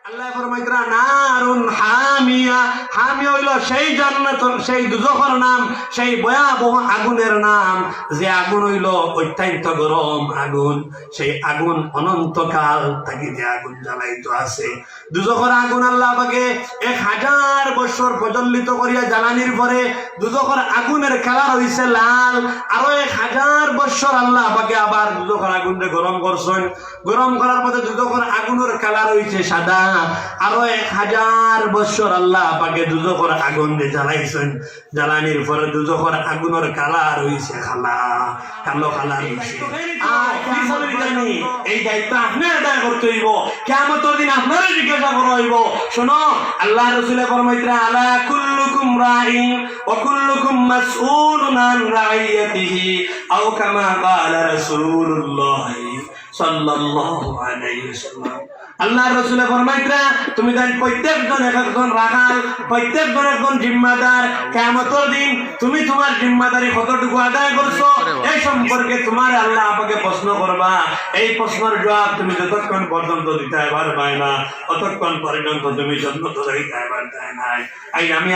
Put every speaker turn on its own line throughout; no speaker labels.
আল্লাহ ফরমাইতরা নারুন হামিয়া। হামিয়া হইল সেই জান্নাত, সেই দুজখের নাম, সেই ভয়াবহ আগুনের নাম, যে আগুন হইল অত্যন্ত গরম আগুন। সেই আগুন অনন্তকাল থাকি যে আগুন জ্বালাইতো আছে। দুজখের আগুন আল্লাহ পাকে 1000 বছর প্রজ্বলিত করিয়া জ্বালানির পরে দুজখের আগুনের কালার হইছে লাল। আরো 1000 বছর আল্লাহ পাকে আবার দুজখের আগুনকে গরম করছেন। গরম করার পরে দুজখের আগুনের কালার হইছে সাদা। আরো 1000 বছর আল্লাহ পাকে দুজখের আগুন দিয়ে জ্বালাইছেন। জ্বালানির পরে দুজখের আগুনের কালার হইছে খালা, কালো কালার হইছে। এই দায়িত্ব আপনার আদায় করতে হইব। কিয়ামতের দিন আপনারা জিজ্ঞাসা করা হইব। শোনো, আল্লাহ রাসূল ফরমাইতরা আলা কুল্লুকুম রাইন ওয়া কুল্লুকুম মাসউলুন আন রাইয়াতিহি আও কামা ক্বালা রাসূলুল্লাহ সাল্লাল্লাহু আলাইহি ওয়াসাল্লাম। আল্লাহ রাসূল ফরমাইতরা তুমি জান প্রত্যেকজন একজন রাখাল, প্রত্যেকজন একজন জিম্মাদার। কিয়ামতের দিন তুমি তোমার জিম্মাদারি কতটুকু আদায় করছো এই সম্পর্কে তোমার আল্লাহ আপনাকে প্রশ্ন করবা। এই প্রশ্নের জবাব তুমি যতক্ষণ পর্যন্ত দিতে পারবে না ততক্ষণ পর্যন্ত তুমি জান্নাত যাইতে পারবে না। আমি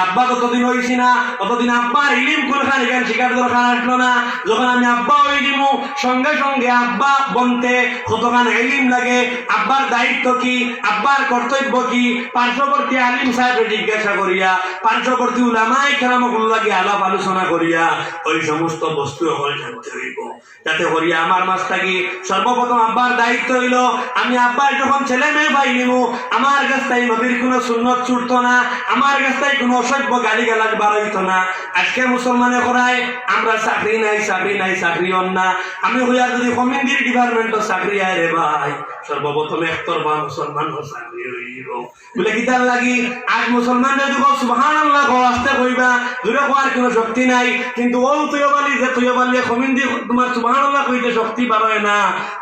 আব্বা কতদিন হইছি না, কতদিন আব্বার ইলম কোনখানে জ্ঞান শিকার দরকার আসলো না। যখন আমি আব্বা হয়ে যাবো সঙ্গে সঙ্গে আব্বা বনতে কতখান ইলম লাগে, আব্বার দায়িত্ব কি, আব্বার কর্তব্য কি, পার্শ্ববর্তী আলিম সাহেব জিজ্ঞাসা করিয়া, পার্শ্ববর্তী উলামায়ে কেরামগুলোকে আলাপ আলোচনা করিয়া ওই সমস্ত বস্তু হল জানতে হইব। যাতে করিয়া আমার মাছ থাকি সর্বপ্রথম আব্বার দায়িত্ব হইল আমি আব্বার যখন ছেলে মেয়ে ভাই নিব আমার কাছ থেকে নবীর কোনো সুন্নত ছুটতো না, আমার কাছ থেকে কোনো অসভ্য গালি গালাজ বার হইতো না। আজকে মুসলমানে করায় আমরা চাকরি নাই চাকরি নাই চাকরি হন না। আমি হইয়া যদি কমিউনিটির ডিপার্টমেন্টও চাকরি আয় রে ভাই, সর্বপ্রথম একতরফা মুসলমান চাকরি হইব বলে কি তার লাগি আজ মুসলমান যদি সুবহানাল্লাহ আসতে কইবা দূরে কোয়ার কোনো শক্তি নাই। কিন্তু ও তৈবালি যে তৈবালি কমিউনিটি তোমার সুবহানাল্লাহ কইতে শক্তি বাড়ে না,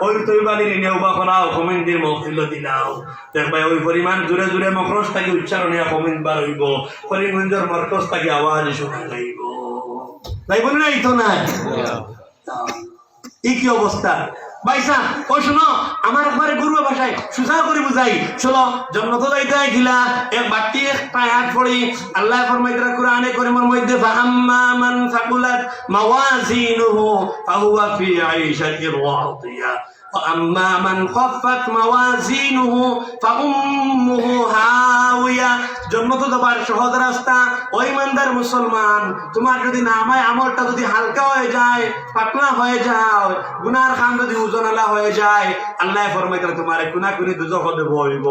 ওই তৈবালি নেওবা করাও কমিউনিটির মহফিল দিলাও দেখবা ওই পরিমাণ জোরে জোরে মকরস থাকি উচ্চারণে কমিউনিটি বার হইব, করিমগঞ্জের মরকজ থাকি আওয়াজ শোনা যাইব। তাই বলি না এই তো নাই এই কি অবস্থা ভাইসা। ওই শোনো আমার একবারে গুরুর ভাষায় সুজা করে বুঝাই। চলো জন্নত যাইতে গিলা এক বাটি একটা আয়াত পড়ি। আল্লাহ ফরমাইতরা কুরআনে কারীমের মধ্যে ফাআম্মা মান সাকুলাত মাওয়াজিনুহু ফাহুয়া ফি আইশাতির রাদিয়া وأما من خفت موازينه فأمه هاوية। জন্নত যাবার সহজ রাস্তা ওই ইমানদার মুসলমান, তোমার যদি নামায় আমলটা যদি হালকা হয়ে যায়, পাতলা হয়ে যায়, গুনার খান যদি ওজনওয়ালা হয়ে যায়, আল্লাহ ফরমাইতরা তোমারে কুনাকুনি দুজখে দেব হইব।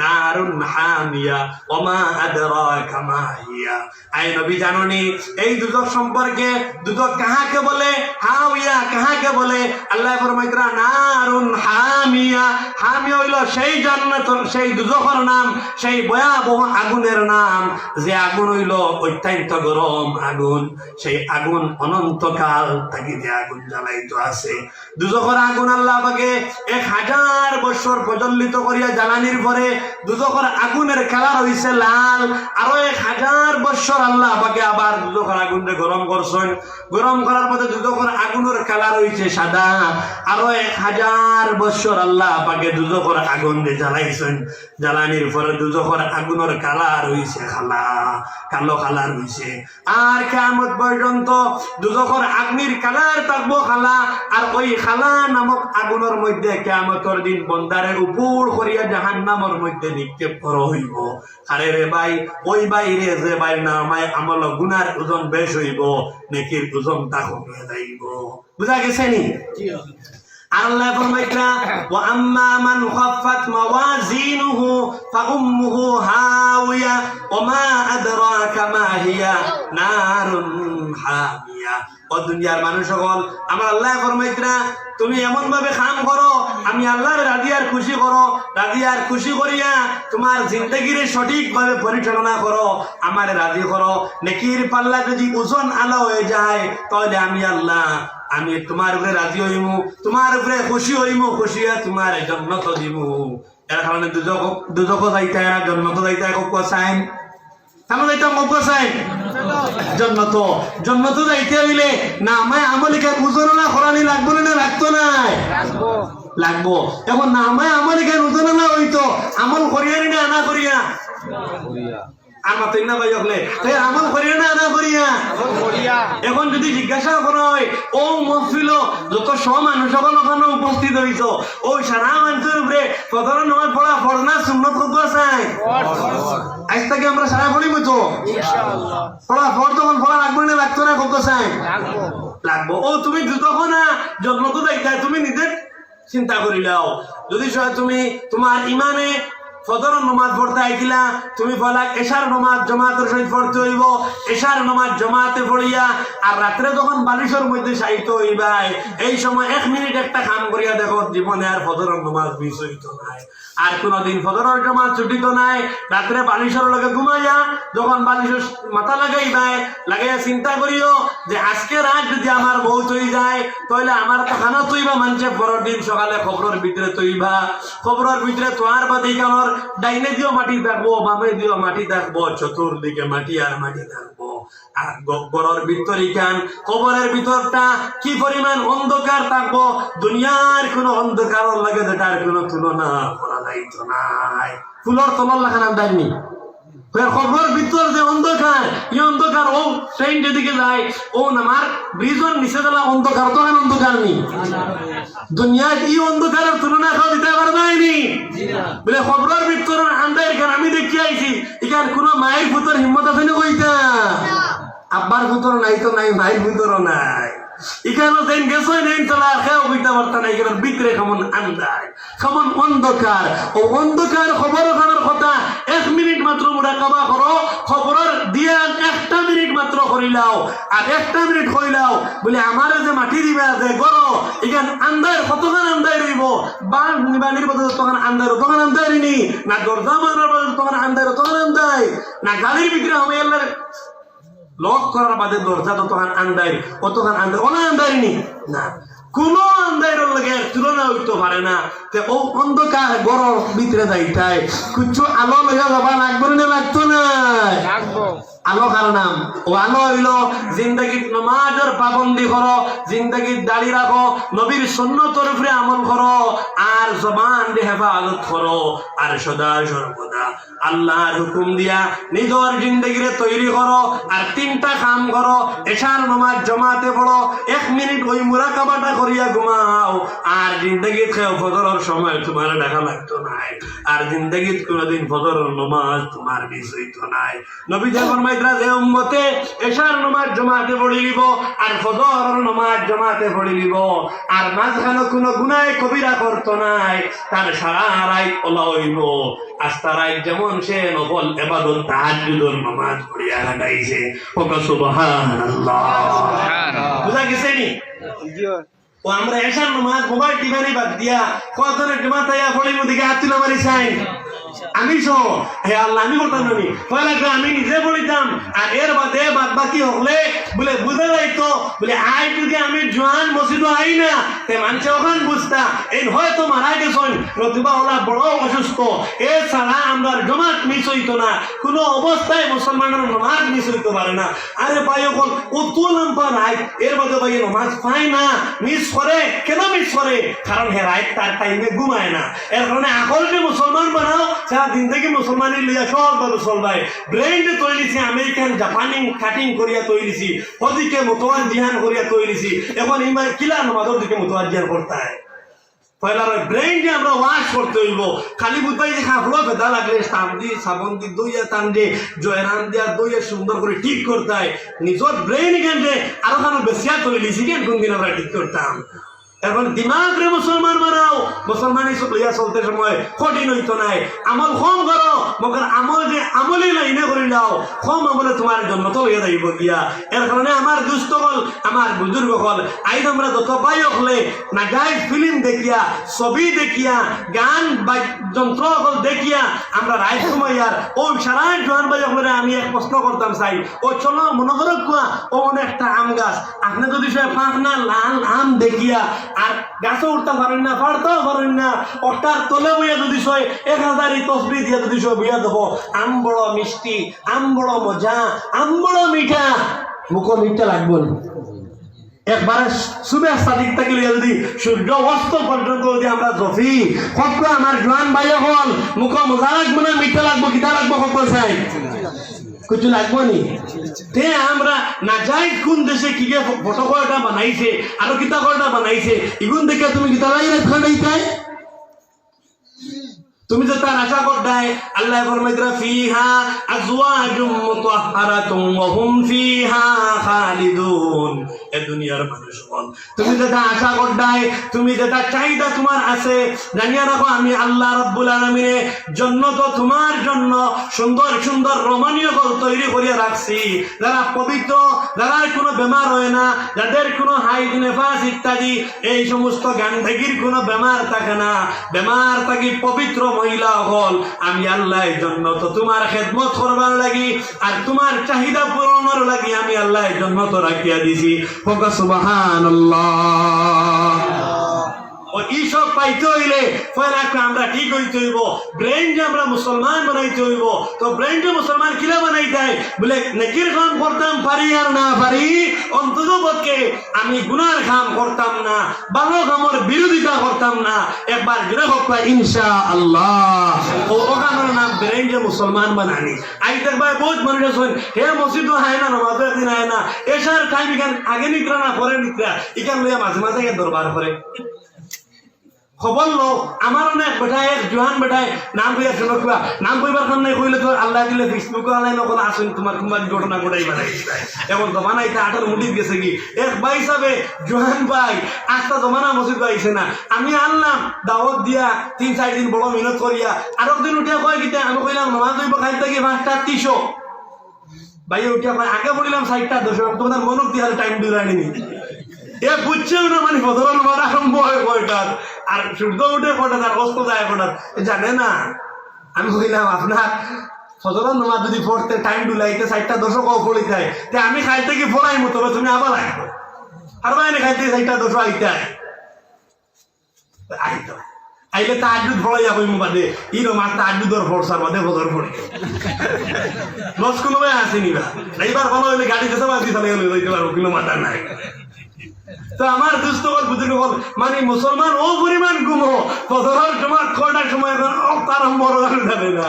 নারুন হামিয়া ওয়া মা আদরাকা মা হিয়া। আই নবী জানোনি এই দুজখ সম্পর্কে? দুজখ কাহাকে বলে? হাওয়া কাহাকে বলে? আল্লাহ ফরমাইতরা নারুন হামিয়া। হামিয়া হইল সেই জান্নাত, সেই দুজখের নাম, সেই ভয়াবহ আগুনের নাম, যে আগুন হইল অত্যন্ত গরম আগুন। সেই আগুন অনন্তকাল থাকি যে আগুন জ্বালাইতো আছে। দুজখের আগুন আল্লাহ পাকে 1000 বছর প্রজ্বলিত করিয়া জ্বালানির পরে দুজখের আগুনের কালার হইছে লাল। আরো 1000 বছর আল্লাহ পাকে আবার দুজখের আগুনকে গরম করছেন। গরম করার পরে দুজখের আগুনের কালার হইছে সাদা। আরো 1000 বছর আল্লাহ পাকে দুজখের আগুন দিয়ে জ্বালাইছেন। জ্বালানির পরে দুজখের আগুনের কালার হইছে খালা, কালো কালার হইছে। আর কিয়ামত পর্যন্ত দুজখের আগুনের কালার থাকবো খালা। আর ওই খালা নামক আগুনের মধ্যে কিয়ামতের দিন বন্দারের উপর করিয়া জাহান্নামের মধ্যে নিক্ষেপ করা হইব। আরে রে ভাই, ওই বাইরে যে ভাই নামায় আমল গুনার ওজন বেশ হইব, নেকির ওজনটা কমিয়ে যাইব। বুঝা গেছে নি? আল্লাহ ফরমাইতরা ওয়া আম্মা মান খাফাত মাওয়াজিনুহু ফাউম্মুহু হাওিয়া ওয়া মা আদরাকা মা হিয়া নারুন হামিয়া। ও দুনিয়ার মানুষ সকল, আমার আল্লাহ ফরমাইতরা তুমি এমন ভাবে কাম করো, আমি আল্লাহর রাজি আর খুশি করো, রাজি আর খুশি করিয়া তোমার জিন্দগির সঠিক ভাবে পরিচালনা করো, আমার রাজি করো। নেকির পাল্লা যদি ওজন আলা হয়ে যায় তাহলে আমি আল্লাহ আমি তোমার উপরে রাজি হইমু, তোমার উপরে খুশি হইমু, খুশিয়া তোমার জান্নাত দিমু। এর কারণে দুজখ যাইতে না, জান্নাত যাইতে কোক চাইন কেন যাইতাম? কোক চাইন জান্নাত। জান্নাত যাইতে হইলে না আমায় আমলিকা বুঝনো না, খরানি লাগবো না, রাখতো না। লাগবো। এখন না আমায় আমার এখানে উঠোনা না হইতো আমল করিয়া না আনা করিয়া আমার তো না ভাই হলে আমল করিয়া না আনা করিয়া। এখন যদি জিজ্ঞাসা করা হয় ও মহফিল যত সব মানুষ সকল ওখানে উপস্থিত হইতো ওই সারা মানুষের উপরে ফজরের নামাজ পড়া ফরজ না সুন্নত কত আছে আজ থেকে আমরা সারা পড়িব তো পড়া ফরজ তখন পড়া লাগবে না লাগতো না কত চাই লাগবো। ও তুমি যতক্ষণ না জন্ম তো দেখতে তুমি নিজে চিন্তা করিলাও যদি তুমি তোমার ইমানে ফজরের নামাজ পড়তে আইছিলা তুমি বলা এশার নামাজ জামাতের সহিত পড়তে হইব এশার নামাজ জামাতে পড়িয়া আর রাত্রে যখন বালিশের মধ্যে শায়িত হইবাই এই সময় 1 মিনিট একটা কাম করিয়া দেখো জীবনে আর ফজরের নামাজ মিস হইতো নাই আর কোনদিন ফজরের নামাজ ছুটিত নাই। রাত্রে বালিশের লগে ঘুমাইয়া যখন বালিশের মাথা লাগাইবাই লাগাইয়া চিন্তা করিও যে আজকে রাত যদি আমার বউ তৈ যায় তাহলে আমার তো খানা তৈবা মানুষে পরের দিন সকালে খবরের ভিতরে তৈবা খবরের ভিতরে তোয়ার বাদে কানোর ডাইনে দিও মাটি থাকবো বামে দিও মাটি থাকবো চতুর্দিকে মাটি আর মাটি থাকবো আর গড়ের ভিতরে কান কবরের ভিতরটা কি পরিমাণ অন্ধকার থাকবো দুনিয়ার কোনো অন্ধকার লাগে যেটার কোনো তুলনা করা যাইতো নাই। ফুলর তলর লাগান আন্দারনি খবর ভিতর যে অন্ধকার এই অন্ধকার ও ট্রেন যেদিকে যায় ও আমার ব্রিজের নিচে গেলা অন্ধকার তো অন্ধকার নি দুনিয়ার এই অন্ধকারের তুলনা খাওয়া দিতে পারবাইনি বলে খবরের ভিতরের আন্দার এখানে আমি দেখি আইছি এখানে কোনো মায়ের ভিতর হিম্মত আছে না কইতা আব্বার ভিতর নাই তো নাই মায়ের ভিতরও নাই এখানে দেন গেছো নেই চলা খেয়েও বুঝতে পারত না এখানে ভিতরে কেমন আন্দার কেমন অন্ধকার ও অন্ধকার খবর খানোর কথা 1 মিনিট মাত্র মুরাকাবা করো খবরের দিয়ে 1টা মিনিট মাত্র করিলাও আর 1টা মিনিট করিলাও বলে আমার যে মাটি দিবা যে গরো এখানে আন্দার কতক্ষণ আন্দার রইব বা নিবানির বদল তখন আন্দার তখন আন্দারিনি না দরজা মারার বদল তখন আন্দার তখন আন্দাই না গাড়ির বিক্রি হবে আল্লাহর লক করার বাদে দরজা তো তখন আন্দাই কতক্ষণ আন্দার ওনা আন্দারিনি না কোনো আন্দারের লগে তুলনা হইতে পারে না। ও অন্ধকার গরর ভিতরে যাইতাই কিছু আলো লইয়া যাবা লাগবে না লাগতো না আলো কার নাম ও আলো হইল জিন্দগিত নমাজের পাবন্দি করো জিন্দগিত দাড়ি রাখো নবীর সুন্নতের উপরে আমল করো আর জবান দিয়ে হেফাজত করো আর সদা সর্বদা আল্লাহর হুকুম দিয়া নিজের জিন্দগিরে তৈরি করো আর 3টা কাম করো এশার নামাজ জামাতে পড়ো 1 মিনিট ওই মুরাকাবাটা করিয়া ঘুমাও আর জিন্দগিত খেয়ে ফজরের সময় তোমার দেখা লাগতো নাই আর জিন্দগিত কোনদিন ফজরের নামাজ তোমার মিস হইতো নাই। নবী যখন মাইদ্রা যে উম্মতে এশার নামাজ জামাতে পড়ি লিব আর ফজরের নামাজ জামাতে পড়ি লিব আর মাঝখানে কোনো গুনাহ কবিরা করতো নাই তার সারা রাত ওলা হইব আস্তা রাত যেমন সে নফল ইবাদত তাহাজ্জুদের নামাজ পড়িয়া লাগাইছে ওকা সুবহানাল্লাহ বুঝা গেছে নি ও আমরা এশার নামাজ মোবাইল টিভানি বাদ দিয়া কতজনের জামাতায়া পড়িব দিকে আত্মীয় মারি চাই আমি হে আল্লাহ আমি করতাম নি পয়লা আমি নিজে পড়িতাম আর এর বাদে বাদ বাকি হলে বলে বুঝে যাইতো বলে আই যদি আমি জোয়ান মসজিদ আই না তে মানুষ ওখান বুঝতা এই হয়তো মারা গেছেন নতুবা ওরা বড় অসুস্থ এ ছাড়া আমরা জমাত মিস হইতো না কোনো অবস্থায় মুসলমানের নামাজ মিস হইতে পারে না। আরে ভাই ওখন কত লম্বা রাত এর বাদে ভাই নামাজ পায় না মিস করে কেন মিস করে কারণ হে রাত তার টাইমে ঘুমায় না এর কারণে আকল যে মুসলমান বানাও সারা জিন্দগি মুসলমানি লইয়া সবভাবে চলবাই ব্রেইনে তৈরিছি আমেরিকান জাপানি কাটিং করিয়া তৈরিছি ওদিকে মোতোয়ার জিহান করিয়া তৈরিছি এখন ইমান কিলা নামাজের দিকে মোতোয়ার জিহান করতে হয় পয়লার ব্রেইনকে আমরা ওয়াশ করতে হইব খালি বুঝবাই যে খাফলো বেদা লাগলে সাবন দি দইয়া টান দিয়ে জয়রান দিয়া দইয়া সুন্দর করে ঠিক করতে হয় নিজের ব্রেইন কেন্দ্রে আরো কেন বেশিয়া তৈরিছি কেন কোনদিন আমরা ঠিক করতাম। এখন দিমাগ রে মুসলমান বানাও মুসলমানি লইয়া চলতে সময় কঠিন হইতো নাই আমল কম করো মগর আমল যে আমলে লাইনে করে দাও কম আমলে তোমার জন্য তো লইয়া যাইব গিয়া। এর কারণে আমার দুস্থ হল আমার বুজুর্গ হল আইন আমরা যত বাই হলে না গাই ফিল্ম দেখিয়া ছবি দেখিয়া গান যন্ত্র হল দেখিয়া আমরা রায় সময়ার ও সারা জোয়ান বাই হলে আমি এক প্রশ্ন করতাম চাই ও চলো মনে করো কুয়া ও মনে একটা আম গাছ আপনি যদি সে পাঁচনা লাল আম দেখিয়া আর গাছে উঠতে পারেন না পারতেও পারেন না ওটার তলে বইয়া যদি সয় 1000 তসবি দিয়া যদি সয় বইয়া দেবো আম বড় মিষ্টি আম বড় মজা আম বড় মিঠা মুখ মিঠা লাগবো একবারে সুবে সাদিক থেকে লইয়া যদি সূর্য অস্ত পর্যন্ত যদি আমরা জফি কত আমার জোয়ান ভাই হল মুখ মজা লাগবো না মিঠা লাগবো কিতা লাগবো কত চাই কিছু লাগবো নি তে আমরা না যাই কোন দেশে কি ফটো কয়টা বানাইছে আর কিতা কয়টা বানাইছে এগুন দেখে তুমি কিতা লাইলে খাইতাই তুমি যে তার আশা করতাই আল্লাহ ফরমাইতরা ফিহা আজওয়াজুম মুতাহহারাতুম ওয়া হুম ফিহা খালিদুন এ দুনিয়ার মানুষ বল তুমি যে তার আশা করতাই তুমি যে তার চাহিদা তোমার আছে জানিয়া রাখো আমি আল্লাহ রাব্বুল আলামিনে জান্নাত তোমার জন্য সুন্দর সুন্দর রমণীয় ঘর তৈরি করিয়া রাখছি যারা পবিত্র যারা কোনো বেমার হয় না যাদের কোনো হাইজ নেফাস ইত্যাদি এই সমস্ত গান্ধাগির কোনো বেমার থাকে না বেমার থাকি পবিত্র মহিলা হল আমি আল্লাহর জন্য তো তোমার খেদমত করবার লাগি আর তোমার চাহিদা পূরণের লাগি আমি আল্লাহর জন্য তো রাখিয়া দিছি সুবহানাল্লাহ ও এইসব পাইতে হইলে আমরা ঠিক হইতে হইব ব্রেন যে আমরা মুসলমান বানাইতে হইব তো ব্রেন যে মুসলমান কিলা বানাই দেয় বলে নেকির কাম করতাম পারি আর না পারি অন্তত পক্ষে আমি গুনার কাম করতাম না ভালো কামের বিরোধিতা করতাম না একবার জোরে হোক ইনশাআল্লাহ ও ওখানের নাম ব্রেন যে মুসলমান বানানি আই দেখবাই বহুত মানুষ আছেন হে মসজিদও হয় না নামাজও একদিন হয় না এসার টাইম এখান আগে নিত্রা না পরে নিত্রা এখান লইয়া মাঝে মাঝে দরবার করে খবর লো আমার অনেক বেটায় এক জোহান বেটায় নাম কইয়া শুনো কিবা নাম কইবার কারণে কইলে তো আল্লাহ দিলে ফেসবুকে আলাই নকল আসেন তোমার কুমার ঘটনা ঘটাই বানাই এমন জমানা এটা আটার মুঠিত গেছে কি এক ভাই হিসাবে জোহান ভাই আস্তা জমানা মসজিদ পাইছে না আমি আনলাম দাওয়াত দিয়া 3-4 দিন বড় মেহনত করিয়া আর একদিন উঠিয়া কয় কিতা আমি কইলাম নামাজ হইব খাইতে কি 5:30 ভাই উঠিয়া কয় আগে পড়িলাম 4:10 তোমাদের মনক দিয়ে টাইম দিয়ে আনিনি এ বুঝছেও না মানে ফজরের নামাজ আরম্ভ হয় কয়টার আর সূর্য উঠে কয়টার আর অস্ত যায় কয়টার জানে না আমি কইলাম আপনার ফজরের নামাজ যদি পড়তে টাইম ডুলাইতে 4:10 পড়ি যায় তে আমি খাইতে কি পড়াই মতো তুমি আবার আসবো আর বাইরে খাইতে 4:10 আইতে আইতো আইলে তাহাজ্জুদ পড়াই যাবো বাদে ইনো মাস তাহাজ্জুদর ফরসার বাদে ফজর পড়ি লস কোনো ভাই আসেনি বা এইবার ভালো হইলে গাড়ি যেতে পারছি তাহলে লইতে পারবো কিন্তু মাথা নাই তো আমার দুস্থ বল বুঝলি বল মানে মুসলমান ও পরিমাণ গুমো ফজরের জমাত কয়টার সময় তার বড় যাবে না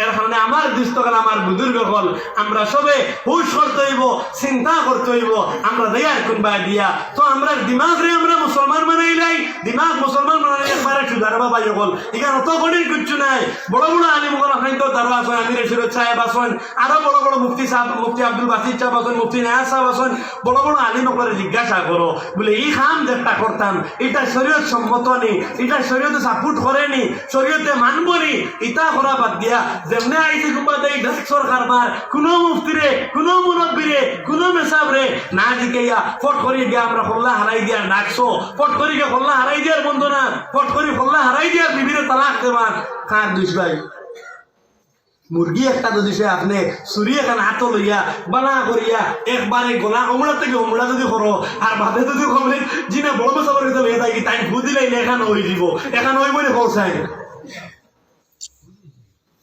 এর কারণে আমার দুস্থকাল আমার বুজুর্গ হল আমরা সবে হুশ করতে হইব চিন্তা করতে হইব আমরা দেয়ার কোনবা দিয়া তো আমরা দিমাগরে আমরা মুসলমান বানাইলাই দিমাগ মুসলমান বানাইলে একবারে সুধার বাবা হল এখানে অত কঠিন কিচ্ছু নাই বড় বড় আলিম তো তারা আছেন আমির শরীফ সাহেব আছেন আরো বড় বড় মুফতি সাহেব মুফতি আব্দুল বাসির সাহেব আছেন মুফতি নায়াজ সাহেব আছেন বড় বড় আলিম করে জিজ্ঞাসা করো বলে এই কাম যেটা করতাম এটা শরীয়ত সম্মত নেই এটা শরীয়তে সাপোর্ট করেনি শরীয়তে মানব নি এটা করা বাদ দিয়া যেমনে আইসি কুম্বাতে সরকার বার কোনো মুফতিরে কোনো মুরব্বীরে কোনো মেসাবরে না জিগাইয়া ফট করি গিয়া আমরা খোল্লা হারাই দিয়া ডাকছো ফট করি গিয়া খোল্লা হারাই দিয়ার বন্ধু না ফট করি খোল্লা হারাই দিয়ার বিবিরে তালাক দেবার কার দুষ ভাই মুরগি একটা যদি সে আপনি চুরি এখানে হাত লইয়া বানা করিয়া একবারে গোলা অমলা থেকে অমলা যদি করো আর ভাতে যদি কমলে যিনি বড় মেসাবর লইয়া থাকি তাই বুঝিলাই এখানে হয়ে দিব এখানে হইব না পৌঁছায়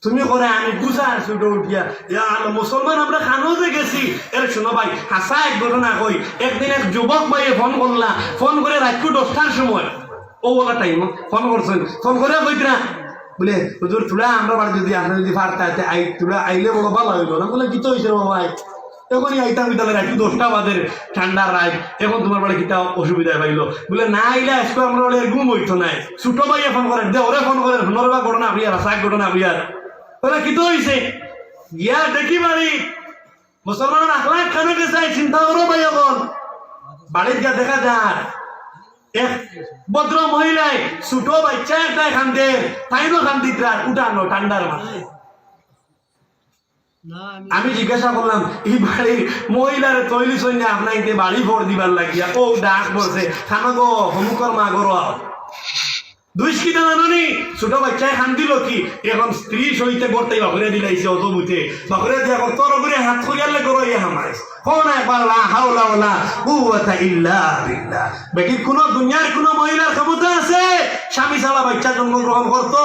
তুমি করে আমি গুছার ছুটে উঠিয়া মুসলমান আমরা খানো যে গেছি এর শোনো ভাই হাসা এক ঘটনা কই একদিন এক যুবক ভাইয়ে ফোন করলা ফোন করে রাত্রি 10টার সময় ও বলা টাইম ফোন করছেন ফোন করে কইতরা বলে হুজুর তুলা আমরা বাড়ি যদি আপনি যদি ফারতে আই তুলা আইলে বড় ভালো হইলো না বলে কি তো হয়েছে ভাই তখনই আইতাম বিদ্যালয় রাত্রি 10টা বাজে ঠান্ডার রাত এখন তোমার বাড়ি কিতা অসুবিধা পাইলো বলে না আইলে আজকে আমরা বাড়ি ঘুম হইতো নাই ছোট ভাইয়ে ফোন করেন দে ওরে ফোন করেন নরবা ঘটনা আবিয়ার রাসাক ঘটনা আবিয়ার বলে কি তো হয়েছে গিয়া দেখি বাড়ি মুসলমান আখলাক খানে গেছে চিন্তা করো ভাই এখন বাড়ির গিয়া দেখা যায় এক ভদ্র মহিলায় ছোট বাচ্চা একটা খান্দে তাইও খান্দিত উঠানো ঠান্ডার মাঝে আমি জিজ্ঞাসা করলাম এই বাড়ির মহিলার তৈরি সৈন্য আপনাকে বাড়ি ভর দিবার লাগিয়া ও ডাক বলছে খানো গো হমুকর মা গরো দুষ্কৃতা জানি ছোট বাচ্চায় খান দিল কি এখন স্ত্রী সহিতে গড়তে বাকরে দিলাইছে অত বুঝে বাকরে দিয়ে এখন তোর করে হাত করিয়ালে গড় ইয়ে হামাইছ কোন দুনিয়ার কোন মহিলার ক্ষমতা আছে স্বামী ছাড়া বাচ্চা জন্মগ্রহণ করতো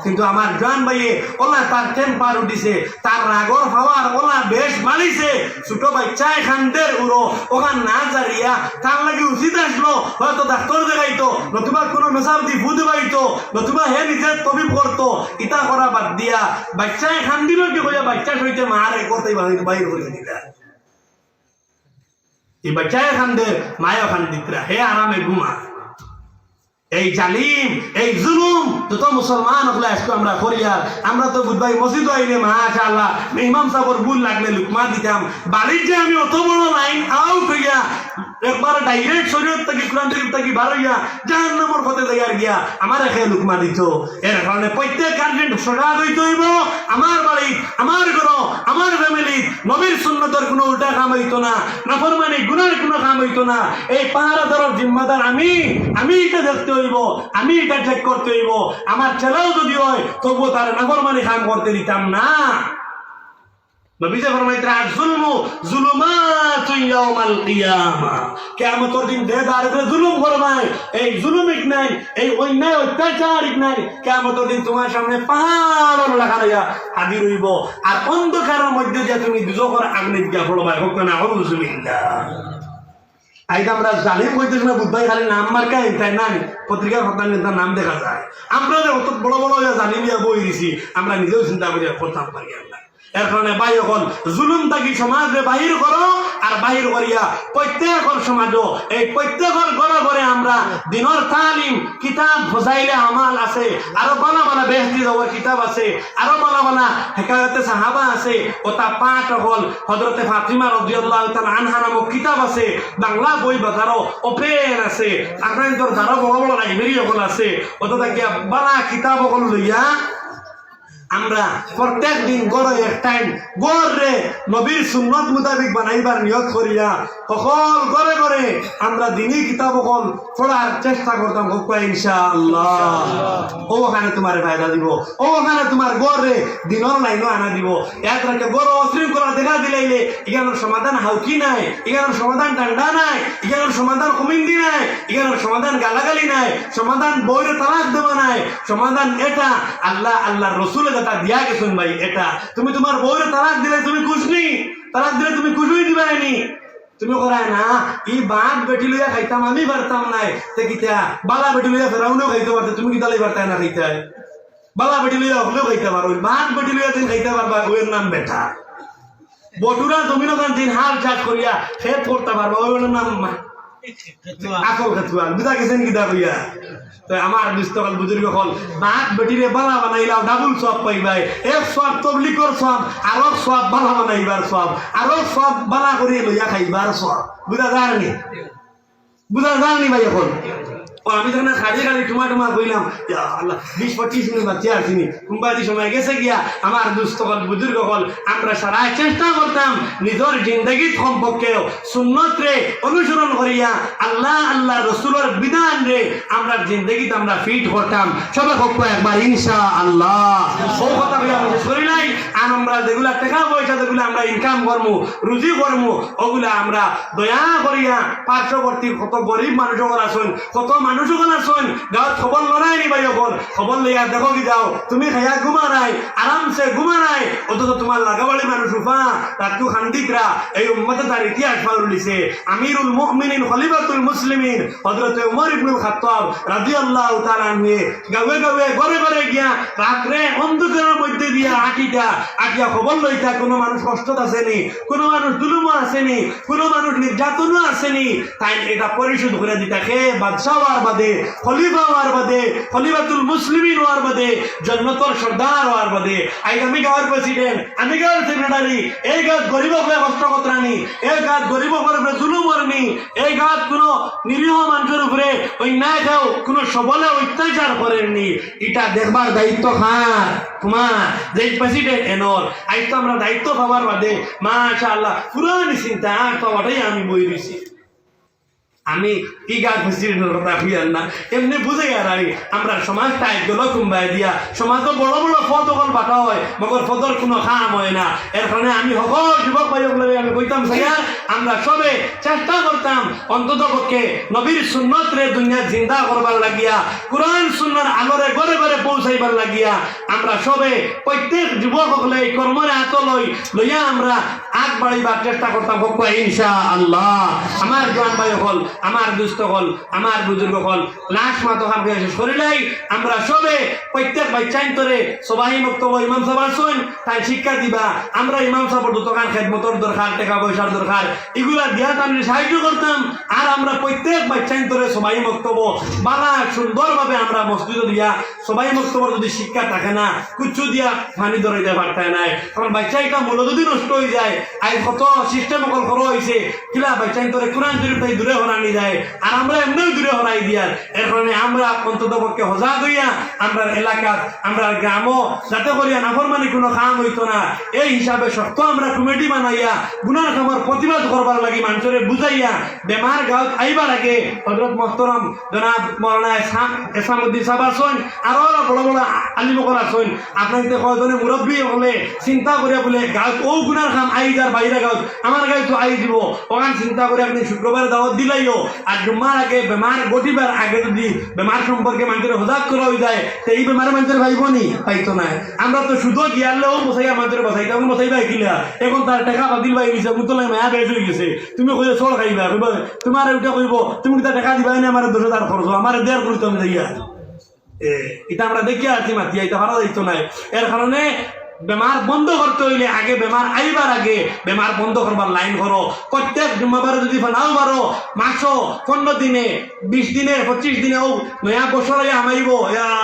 কিন্তু আমার জান ভাইয়ে ওলা তার টেম্পার উঠিছে তার রাগর হওয়ার ওলা বেশ মারিছে ছোট বাচ্চায় খান্দের উড়ো ওখান না জারিয়া তার লাগে উচিত আসলো হয়তো ডাক্তার দেখাইতো নতুবা কোনো মেসাব দি ফুদ পাইতো নতুবা হে নিজের তবিব করতো ইটা করা বাদ দিয়া বাচ্চায় খান দিল কি হইয়া বাচ্চা সইতে মারে করতে বাইর করে দিলা এই বাচ্চায় খান্দে মায়া খান দিতরা হে আরামে ঘুমা এই জালিম এই জুলুম তো মুসলমান হলে আজকে আমরা করিয়ার আমরা তো বুধবাই মসজিদ আইলে মাশাআল্লাহ ইমাম সাহেবের ভুল লাগলে লুকমা দিতাম বাড়ির যে আমি অত বড় লাইন আউট হইয়া একবার ডাইরেক্ট শরীয়ত থেকে কোরআন শরীফ থেকে বার হইয়া জাহান্নামের পথে যাইয়ার গিয়া আমার একে লুকমা দিত এর কারণে প্রত্যেক কান্ট্রির সজাগ হইতে হইব আমার বাড়ি আমার ঘর আমার ফ্যামিলি নবীর সুন্নতের কোনো উল্টা কাম হইতো না নাফরমানি গুনার কোনো কাম হইতো না এই পাহারাদারের জিম্মাদার আমি এটা দেখতে হইব আমি এটা চেক করতে হইব আমার ছেলেও যদি হয় তবুও তার নাফরমানি কাম করতে দিতাম না নবীজি ফরমাইতেন আয-যুলমু যুলুমাতুন ইয়াউমাল কিয়ামা কিয়ামতের দিন দেদারে জুলুম করবাই এই জুলুমিক নাই এই অন্যায় অত্যাচারিক নাই কিয়ামতের দিন তোমার সামনে পাহাড় লাগাইয়া হাজির হইব আর অন্ধকারের মধ্যে যে তুমি দুজখের আগুনে গিয়া পড়বাই হোক না আউযুবিল্লাহ আইটা আমরা জালিম কইতেছ না বুদ্ধই খালি নাম মার্কা তাই না পত্রিকার প্রধান নেতার নাম দেখা যায় আমরা যে অত বড় বড় জালিমিয়া বই দিছি আমরা নিজেও চিন্তা করি করতাম পারি আমরা এর কারণে ভাই এখন জুলুম থাকি সমাজে বাহির করো আর বাহির করিয়া প্রত্যেকের সমাজও এই প্রত্যেকের ঘরে ঘরে আমরা দিনের তালিম কিতাব ফজাইলে আমাল আছে আরো বালা বালা বেহতি দেওয়ার কিতাব আছে আরো বালা বালা হেকায়তে সাহাবা আছে ওটা পাঠ হল হযরতে ফাতিমা রাদিয়াল্লাহু তাআলা আনহা নামক কিতাব আছে বাংলা বই বাজারও ওপেন আছে আপনাদের দ্বারা বড় বড় লাইব্রেরি হল আছে ওটা থেকে বালা কিতাব হল লইয়া আমরা প্রত্যেক দিন গড়ে এক টাইম গড়ে নবীর সুন্নত মোতাবেক বানাইবার নিয়ত করিয়া সকল ঘরে ঘরে আমরা দিনই কিতাব সকল পড়ার চেষ্টা করতাম হোক ইনশাআল্লাহ ওখানে তোমার ফায়দা দিব ওখানে তোমার গড়ে দিনের লাইনও আনা দিব এক রাখে গড় অশৃঙ্খলা দেখা দিলাইলে এখানের সমাধান হাউকি নাই এখানের সমাধান ঠান্ডা নাই এখানের সমাধান কমিন্দি নাই এখানের সমাধান গালাগালি নাই সমাধান বইরে তালাক দেওয়া নাই সমাধান এটা আল্লাহ আল্লাহর রসুলের কথা দিয়া গেছেন ভাই এটা তুমি তোমার বউরে তালাক দিলে তুমি খুশনি তালাক দিলে তুমি খুশই দিবানি তুমি করায় না এই বাঘ বেটি লইয়া খাইতাম আমি পারতাম নাই তে কিতা বালা বেটি লইয়া ফেরাউনও খাইতে পারতে তুমি কিতা লাই পারতাই না খাইতে বালা বেটি লইয়া হলেও খাইতে পারো বাঘ বেটি লইয়া দিন খাইতে পারবা ওর নাম বেটা বটুরা জমিন দিন হাল চাষ করিয়া খেত করতে পারবা ওর নাম আকল খেতুয়া বুঝা গেছেন কিতা কইয়া তো আমার বিস্তকাল বুজুর্গ হল বাঘ বেটিরে বালা বানাইলাম ডাবল সব পাইবাই এক সব তবলিগর সব আরো সব বালা বানাইবার সব আরো সব বালা করে লইয়া খাইবার সব বুঝা যায়নি ভাই এখন আমি যখন খাড়ি খাড়ি টুমা কইলাম আল্লাহ 20-25 মিনিট বাচ্চা আসিনি কুম্বাদি সময় গেছে গিয়া আমার দুস্থ হল বুজুর্গ হল আমরা সারা চেষ্টা করতাম নিজের জিন্দগির সম্পর্কে সুন্নত রে অনুসরণ করিয়া আল্লাহ রসুলের বিধান রে আমরা জিন্দগিতে আমরা ফিট করতাম সবাই হোক একবার ইনশাআল্লাহ ও কথা করি নাই আর আমরা যেগুলা টাকা পয়সা যেগুলো আমরা ইনকাম করবো রুজি করবো ওগুলা আমরা দয়া করিয়া পার্শ্ববর্তী কত গরিব মানুষ আসুন কত মানুষ আসুন গাঁত খবর লড়াই নি ভাই খবর লইয়া দেখো কি যাও তুমি খাইয়া ঘুমা নাই আরামসে ঘুমা নাই অথচ তোমার লাগাবাড়ি মানুষ উফা রাতু খান্দিকরা এই উম্মতে তার ইতিহাস পালুলিছে আমিরুল মুমিনিন খলিফাতুল মুসলিমিন হযরত ওমর ইবনুল খাত্তাব রাদিয়াল্লাহু তাআলা আনহু গাঁয়ে গাঁয়ে ঘরে ঘরে গিয়া রাত্রে অন্ধকারের মধ্যে দিয়া আটিয়া খবর লইতা কোনো মানুষ কষ্ট আসেনি কোনো মানুষ জুলুমও আসেনি কোনো মানুষ নির্যাতনও আসেনি তাই এটা পরিশোধ করে দিতা খে বাদশাহ হওয়ার বাদে খলিফা হওয়ার বাদে খলিফাতুল মুসলিমিন হওয়ার বাদে জন্নতর সর্দার হওয়ার বাদে আমি গাঁয়ের প্রেসিডেন্ট আমি গাঁয়ের সেক্রেটারি এই গাঁত গরিব হলে কষ্ট কতরানি এই গাঁত গরিব উপরে জুলুম করনি এই গাঁত কোনো নিরীহ মানুষের উপরে অন্যায় খাও কোনো সবলে অত্যাচার করেননি এটা দেখবার দায়িত্ব খান তোমার যে প্রেসিডেন্ট এনর আজ তো আমরা দায়িত্ব পাবার বাদে মাশাআল্লাহ পুরানি চিন্তা আর তো ওটাই আমি বই দিছি আমি ই গাছ প্রেসিডেন্টের কথা খুঁয়ার না এমনি বুঝে গেল আমরা সমাজটা একদল কুম্বাই দিয়া সমাজ বড় বড় পদ অকল বাটা হয় মগর পদর কোনো খাম হয় না। এর কারণে আমি সকল যুবক ভাই আমি কইতাম সাইয়া আমরা সবে চেষ্টা করতাম অন্তত পক্ষে নবীর সুন্নত রে দুনিয়া জিন্দা করবার লাগিয়া কোরআন সুন্নার আলোরে ঘরে ঘরে পৌঁছাইবার লাগিয়া আমরা সবে প্রত্যেক যুবক হলে এই কর্মরে হাত লইয়া আমরা আগ বাড়িবার চেষ্টা করতাম ইনশাআল্লাহ। আমার জোয়ান ভাই হল আমার দুস্থ হল আমার বুজুর্গ হল লাশ মাতো খাম খেয়ে শরীরেই আমরা সবে প্রত্যেক বাচ্চাইন্তরে সবাই বক্তব্য ইমাম সাহেব আসুন তাই শিক্ষা দিবা আমরা ইমাম সাহেবের দোকান খেদমতর দরকার টাকা পয়সার দরকার এগুলা দিয়া আমি সাহায্য করতাম। আর আমরা প্রত্যেক বাচ্চাইন্তরে সবাই বক্তব্য বালা সুন্দরভাবে আমরা মসজিদ দিয়া সবাই বক্তব্য যদি শিক্ষা থাকে না কুচ্ছু দিয়া পানি ধরে দিতে পারতায় নাই কারণ বাচ্চাইটা মূল যদি নষ্ট হয়ে যায় আজ কত সিস্টেম অকল করো হয়েছে কিলা বাচ্চাইন্তরে কোরআন শরীফ তাই দূরে হরানি যায় আর আমরা এমনিও দূরে হরাই দিয়ার। এর কারণে আমরা অন্তত পক্ষে হজা হইয়া আমরা এলাকাত আমরা গ্রামও যাতে করিয়া নাফরমানি কোনো কাম হইতো না এই হিসাবে শক্ত আমরা কমিটি বানাইয়া গুনার কামার প্রতিবাদ করবার লাগি মানুষের বুঝাইয়া বেমার গাঁত আইবার আগে হযরত মোহতরম জনাব মৌলানা এসামউদ্দিন সাহেব আসুন আরো বড় বড় আলিমকর আসুন আপনার কয়জনে মুরব্বী হলে চিন্তা করিয়া বলে গাঁত ও গুনার কাম আই যার বাইরে গাঁত আমার গায়ে তো আই দিব ওখান চিন্তা করে আপনি শুক্রবার দাওয়াত দিলাইও আর জুম্মার আগে বেমার গটিবার আগে যদি বেমার সম্পর্কে মানুষের হজাক করা হয়ে যায় তো এই বেমারে মানুষের ভাইব নি পাইতো না। আমরা তো শুধু গিয়ালেও বসাইয়া মানুষের বসাই তখন বসাইবা কিলা এখন তার টাকা বাদিল বাই গেছে মুতলাই মায়া বেশ হয়ে গেছে তুমি কইলে চল খাইবা তোমার ওইটা কইব তুমি কিতা টাকা দিবাই না আমার 10,000 খরচ আমার দেড় করি তুমি যাইয়া এটা আমরা দেখিয়া আছি মাতিয়া এটা ভালো দিত না। এর কারণে বেমার বন্ধ করতে হইলে আগে বেমার আইবার আগে বেমার বন্ধ করবার লাইন করো প্রত্যেক জুম্মাবারে যদি নাও পারো মাসো 15 দিনে 20 দিনে 25 দিনে ও নয়া বছর আমাইব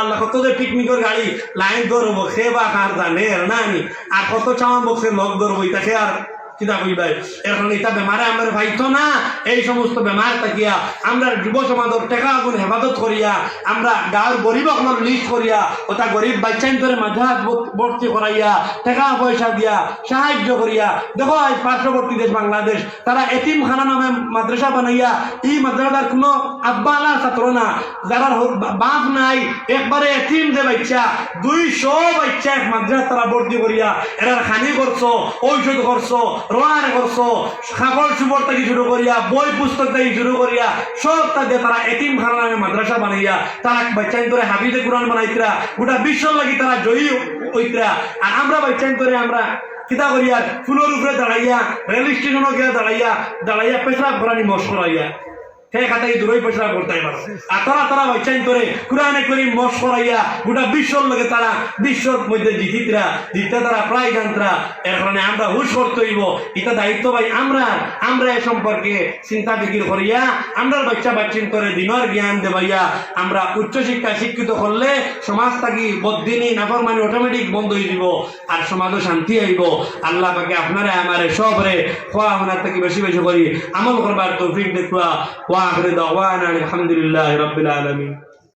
আল্লাহ কত যে পিকনিকের গাড়ি লাইন ধরবো খেবা কার জানে নানি আর কত চাওয়া বক্সের লগ ধরবো এটাকে আর কিতা কইবাই। এখন এটা বেমারে আমার ভাইতো না এই সমস্ত বেমার থাকিয়া আমরা যুব সমাজের টাকা আগুন হেফাজত করিয়া আমরা গাঁর গরিব আপনার লিস্ট করিয়া ওটা গরিব বাচ্চাইন্তরে মাঝাত ভর্তি করাইয়া টাকা পয়সা দিয়া সাহায্য করিয়া দেখো এই পার্শ্ববর্তী দেশ বাংলাদেশ তারা এতিমখানা নামে মাদ্রাসা বানাইয়া এই মাদ্রাসার কোনো আব্বালা ছাত্র না যারা বাপ নাই একবারে এতিম যে বাচ্চা 200 বাচ্চা এক মাদ্রাসা তারা ভর্তি করিয়া এরা খানি করছো ঔষধ করছো রোয়ার করছো খাবার সুবর থেকে শুরু করিয়া বই পুস্তক থেকে শুরু করিয়া সব তাদের তারা এতিমখানা নামে মাদ্রাসা বানাইয়া তারা বাচ্চাইন করে হাফিজে কোরআন বানাইতরা গোটা বিশ্ব লাগি তারা জয়ী হইতরা। আর আমরা বাচ্চাইন করে আমরা কিতা করিয়া ফুলের উপরে দাঁড়াইয়া রেল স্টেশনও গিয়ে দাঁড়াইয়া পেশাব করানি মশ করাইয়া সেই খাতায় দূরই পয়সা করতে পারো আর তারা বাচ্চাইন করে কোরআনে করিম মশ করাইয়া গোটা বিশ্বর লোকে তারা বিশ্বর মধ্যে জিতে তারা প্রায় জানতরা। এর কারণে আমরা হুশ করতে হইব এটা দায়িত্ব ভাই আমরা এ সম্পর্কে চিন্তা ফিকির করিয়া আমরা বাচ্চাইন করে দিনের জ্ঞান দেবাইয়া আমরা উচ্চশিক্ষা শিক্ষিত করলে সমাজ থাকি বদিনী নাফরমানি অটোমেটিক বন্ধ হয়ে দিব আর সমাজও শান্তি আইব। আল্লাহ পাকে আপনারা আমারে সবরে খোয়া হনার থেকে বেশি বেশি করি আমল করবার তৌফিক দেখুয়া وآخر دعوانا الحمد لله رب العالمين.